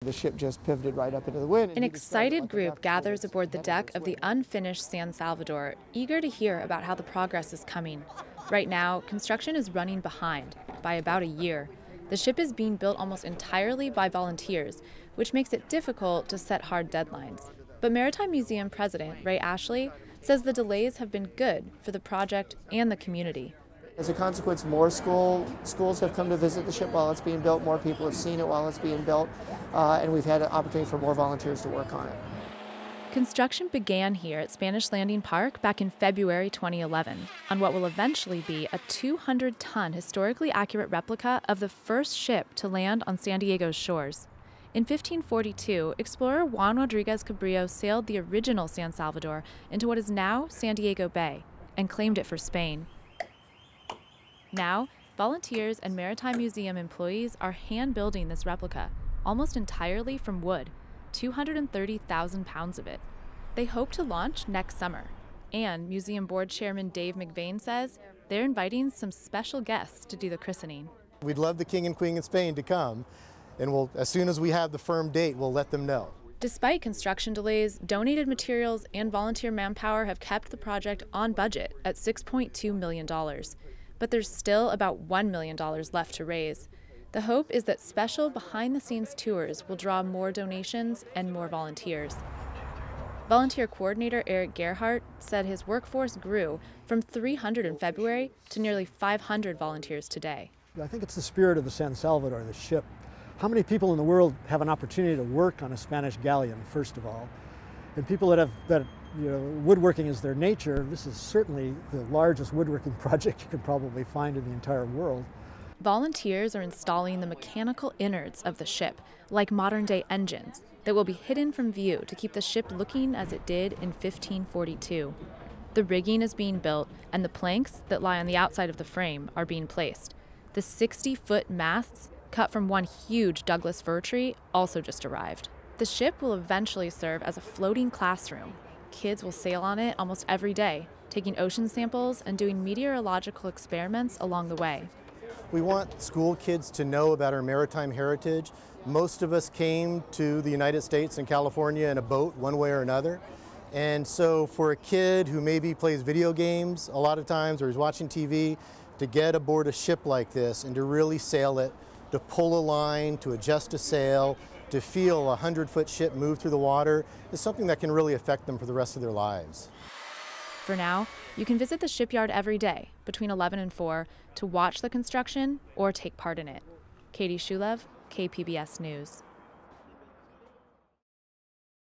The ship just pivoted right up into the wind. An excited group gathers aboard the deck of the unfinished San Salvador, eager to hear about how the progress is coming. Right now, construction is running behind by about a year. The ship is being built almost entirely by volunteers, which makes it difficult to set hard deadlines. But Maritime Museum President Ray Ashley says the delays have been good for the project and the community. As a consequence, more schools have come to visit the ship while it's being built, more people have seen it while it's being built, and we've had an opportunity for more volunteers to work on it. Construction began here at Spanish Landing Park back in February 2011 on what will eventually be a 200-ton historically accurate replica of the first ship to land on San Diego's shores. In 1542, explorer Juan Rodriguez Cabrillo sailed the original San Salvador into what is now San Diego Bay and claimed it for Spain. Now, volunteers and Maritime Museum employees are hand-building this replica, almost entirely from wood, 230,000 pounds of it. They hope to launch next summer. And Museum Board Chairman Dave McVeigh says they're inviting some special guests to do the christening. We'd love the King and Queen of Spain to come, and as soon as we have the firm date, we'll let them know. Despite construction delays, donated materials and volunteer manpower have kept the project on budget at $6.2 million. But there's still about $1 million left to raise. The hope is that special behind-the-scenes tours will draw more donations and more volunteers. Volunteer coordinator Eric GERHARDT said his workforce grew from 300 in February to nearly 500 volunteers today. I think it's the spirit of the San Salvador, the ship. How many people in the world have an opportunity to work on a Spanish galleon, first of all? And people that woodworking is their nature. This is certainly the largest woodworking project you can probably find in the entire world. Volunteers are installing the mechanical innards of the ship, like modern-day engines, that will be hidden from view to keep the ship looking as it did in 1542. The rigging is being built, and the planks that lie on the outside of the frame are being placed. The 60-foot masts, cut from one huge Douglas fir tree, also just arrived. The ship will eventually serve as a floating classroom. Kids will sail on it almost every day, taking ocean samples and doing meteorological experiments along the way. We want school kids to know about our maritime heritage. Most of us came to the United States and California in a boat one way or another. And so for a kid who maybe plays video games a lot of times or is watching TV, to get aboard a ship like this and to really sail it, to pull a line, to adjust a sail, to feel a 100-foot ship move through the water is something that can really affect them for the rest of their lives. For now, you can visit the shipyard every day between 11 and 4 to watch the construction or take part in it. Katie Schoolov, KPBS News.